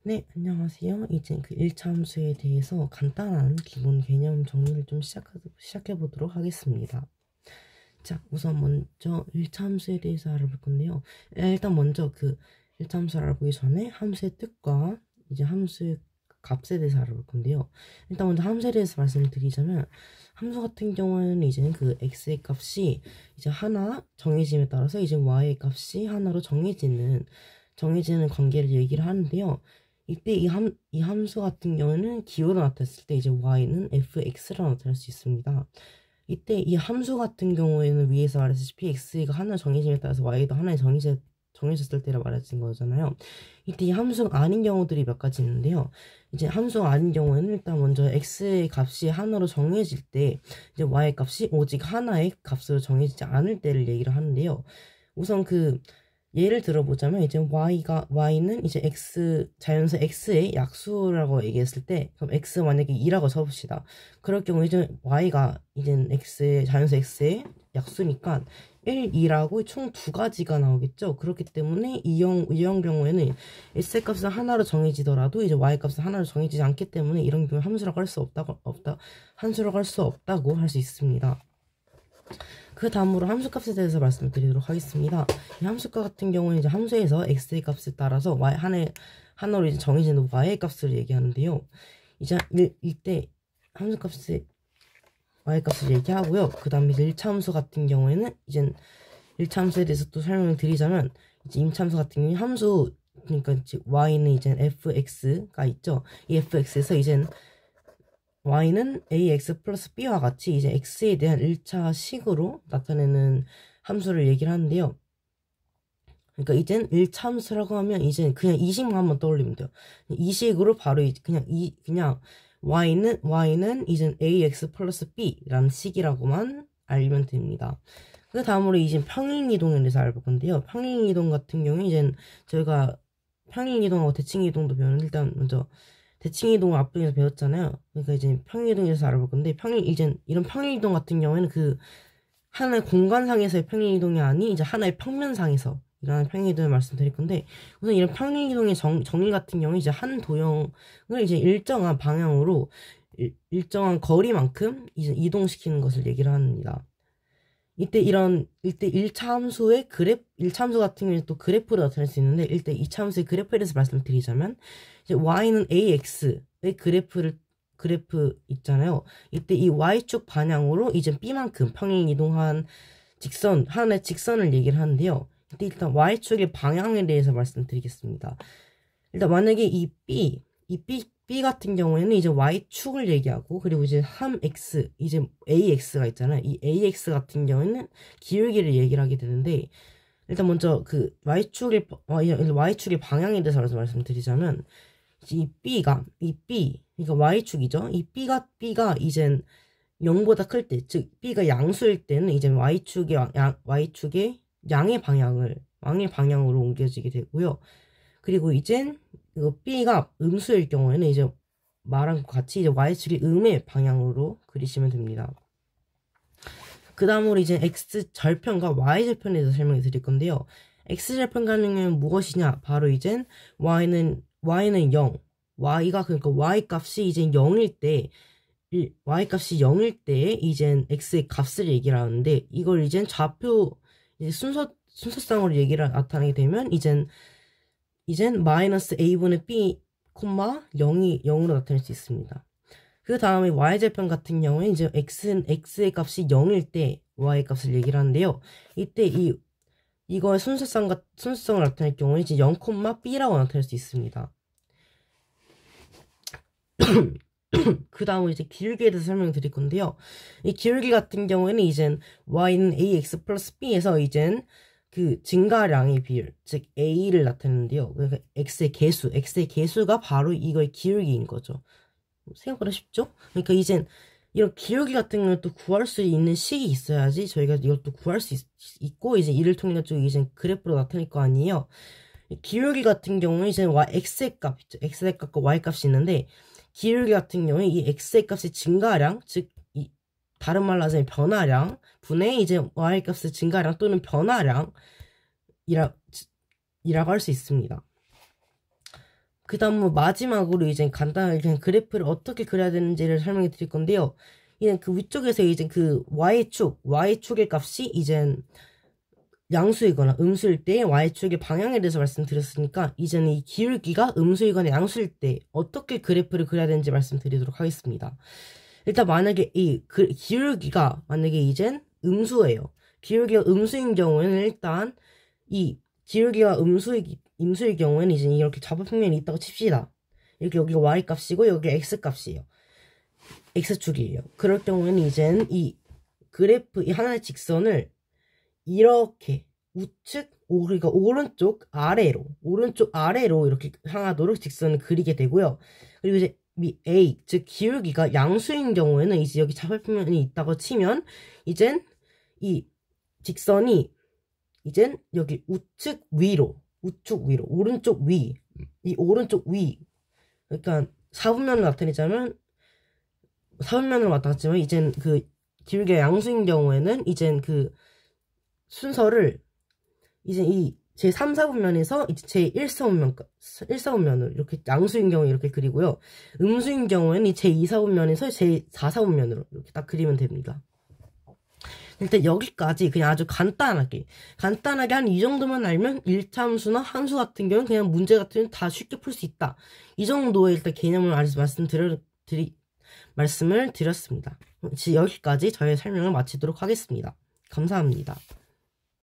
네, 안녕하세요. 이제 그 1차 함수에 대해서 간단한 기본 개념 정리를 좀 시작해 보도록 하겠습니다. 자, 우선 먼저 1차 함수에 대해서 알아볼 건데요. 일단 먼저 그 1차 함수를 알아보기 전에 함수의 뜻과 이제 함수의 값에 대해서 알아볼 건데요. 일단 먼저 함수에 대해서 말씀을 드리자면, 함수 같은 경우에는 이제 그 x의 값이 이제 하나 정해짐에 따라서 이제 y의 값이 하나로 정해지는 관계를 얘기를 하는데요. 이때 이 함수 같은 경우에는 기호로 나타냈을 때 이제 y는 fx로 나타낼 수 있습니다. 이때 이 함수 같은 경우에는 위에서 말했다시피 x가 하나 정해짐에 따라서 y도 하나에 정해졌을 때를 말해진 거잖아요. 이때 이 함수가 아닌 경우들이 몇 가지 있는데요. 이제 함수가 아닌 경우에는 일단 먼저 x의 값이 하나로 정해질 때 이제 y의 값이 오직 하나의 값으로 정해지지 않을 때를 얘기를 하는데요. 우선 그 예를 들어보자면 이제 y는 이제 자연수 x의 약수라고 얘기했을 때, 그럼 x 만약에 2라고 쳐봅시다. 그럴 경우 이제 y가 이제 자연수 x의 약수니까 1, 2라고 총 두 가지가 나오겠죠. 그렇기 때문에 이형 경우에는 x 값은 하나로 정해지더라도 이제 y 값은 하나로 정해지지 않기 때문에 이런 경우 함수라고 할 수 없다고 할 수 있습니다. 그 다음으로 함수값에 대해서 말씀드리도록 하겠습니다. 이 함수값 같은 경우는 이제 함수에서 x의 값에 따라서 하나로 이제 정해지는 y의 값을 얘기하는데요. 이제 이때 함수값의 y의 값을 얘기하고요. 그 다음에 1차 함수 같은 경우에는 이제 1차 함수에 대해서 또 설명을 드리자면, 이제 임차 함수 같은 경우에 그러니까 이제 y는 이제 fx가 있죠. 이 fx에서 이제 y는 ax 플러스 b와 같이 이제 x에 대한 1차 식으로 나타내는 함수를 얘기를 하는데요. 그러니까 이젠 1차 함수라고 하면 이제 그냥 이 식만 한번 떠올리면 돼요. 이 식으로 바로 그냥 y는 이제 ax 플러스 b라는 식이라고만 알면 됩니다. 그 다음으로 이제 평행이동에 대해서 알아볼 건데요. 평행이동 같은 경우에 이제 저희가 평행이동하고 대칭이동도 배우는데, 일단 먼저 대칭이동을 앞부분에서 배웠잖아요. 그러니까 이제 평행이동에 대해서 알아볼 건데, 이런 평행이동 같은 경우에는 그 하나의 공간상에서의 평행이동이 아닌 이제 하나의 평면상에서 일어나는 평행이동을 말씀드릴 건데, 우선 이런 평행이동의 정의 같은 경우에 이제 한 도형을 이제 일정한 방향으로 일정한 거리만큼 이제 이동시키는 것을 얘기를 합니다. 이때 1차 함수의 1차 함수 같은 경우에 또 그래프를 나타낼 수 있는데, 이때 2차 함수의 그래프에 대해서 말씀드리자면, 이제 y는 ax의 그래프 있잖아요. 이때 이 y축 방향으로 이제 b만큼 평행 이동한 하나의 직선을 얘기를 하는데요. 이때 일단 y축의 방향에 대해서 말씀드리겠습니다. 일단 만약에 이 B 같은 경우에는 이제 y축을 얘기하고, 그리고 이제 3x, 이제 ax가 있잖아요. 이 ax 같은 경우에는 기울기를 얘기를 하게 되는데, 일단 먼저 그 y축의 방향에 대해서 말씀드리자면, 이 B, 그러니까 y축이죠. 이 B가 이젠 0보다 클 때, 즉 B가 양수일 때는 이제 y축의 양의 방향으로 옮겨지게 되고요. 그리고 이젠 이거 B가 음수일 경우에는 이제 말한 것 같이 이제 y축이 음의 방향으로 그리시면 됩니다. 그 다음으로 이제 x절편과 y절편에 대해서 설명해 드릴 건데요. x절편 같은 경우는 무엇이냐? 바로 이젠 y는 0, 그러니까 y 값이 이제 0일 때, 이젠 x의 값을 얘기를 하는데, 이걸 이젠 좌표 이제 순서상으로 얘기를 나타내게 되면 이젠 마이너스 a분의 b, 0으로 나타낼 수 있습니다. 그 다음에 y절편 같은 경우에 이제 x의 값이 0일 때 y의 값을 얘기를 하는데요. 이때 이거의 순서성을 나타낼 경우에 이제 0, b라고 나타낼 수 있습니다. 그 다음으로 이제 기울기에 대해서 설명드릴 건데요. 이 기울기 같은 경우에는 이젠 y는 ax 플러스 b에서 이젠 그 증가량의 비율, 즉 a를 나타내는데요. 그러니까 x의 개수가 바로 이거의 기울기인 거죠. 생각보다 쉽죠? 그러니까 이젠 이런 기울기 같은 걸 또 구할 수 있는 식이 있어야지 저희가 이걸 또 구할 수 있고, 이제 이를 통해 가지고 이제 그래프로 나타낼 거 아니에요. 기울기 같은 경우는 이제 x의 값 있죠. x의 값과 y 값이 있는데, 기울기 같은 경우에 이 x의 값의 증가량, 즉 다른 말로 하자면 변화량 분의 이제 y 값의 증가량 또는 변화량이라고 할 수 있습니다. 그 다음 마지막으로 이제 간단하게 그냥 그래프를 어떻게 그려야 되는지를 설명해 드릴 건데요. 이제 그 위쪽에서 이제 그 y축의 값이 이제 양수이거나 음수일 때 y축의 방향에 대해서 말씀드렸으니까 이제는 이 기울기가 음수이거나 양수일 때 어떻게 그래프를 그려야 되는지 말씀드리도록 하겠습니다. 일단 만약에 이 기울기가 만약에 이젠 음수예요. 기울기가 음수인 경우에는 일단 이 기울기가 음수일 경우에는 이제 이렇게 좌표평면이 있다고 칩시다. 이렇게 여기가 y값이고 여기가 x값이에요. x축이에요. 그럴 경우에는 이젠 이 그래프 이 하나의 직선을 이렇게 우측, 그러니까 오른쪽 아래로 이렇게 향하도록 직선을 그리게 되고요. 그리고 이제 A, 즉 기울기가 양수인 경우에는 이제 여기 좌표평면이 있다고 치면 이젠 이 직선이 이젠 여기 우측 위로, 오른쪽 위, 이 오른쪽 위, 그러니까 사분면으로 나타났지만 이젠 그 기울기가 양수인 경우에는 이젠 그 순서를 이제 이 제 3, 4분면에서 이제 제 1사분면으로 이렇게 양수인 경우에 이렇게 그리고요. 음수인 경우에는 제 2, 4분면에서 제 4, 4분면으로 이렇게 딱 그리면 됩니다. 일단 여기까지 그냥 아주 간단하게 한 이 정도만 알면 1차 함수나 함수 같은 경우는 그냥 문제 같은 경우는 다 쉽게 풀 수 있다. 이 정도의 일단 개념을 말씀을 드렸습니다. 여기까지 저의 설명을 마치도록 하겠습니다. 감사합니다.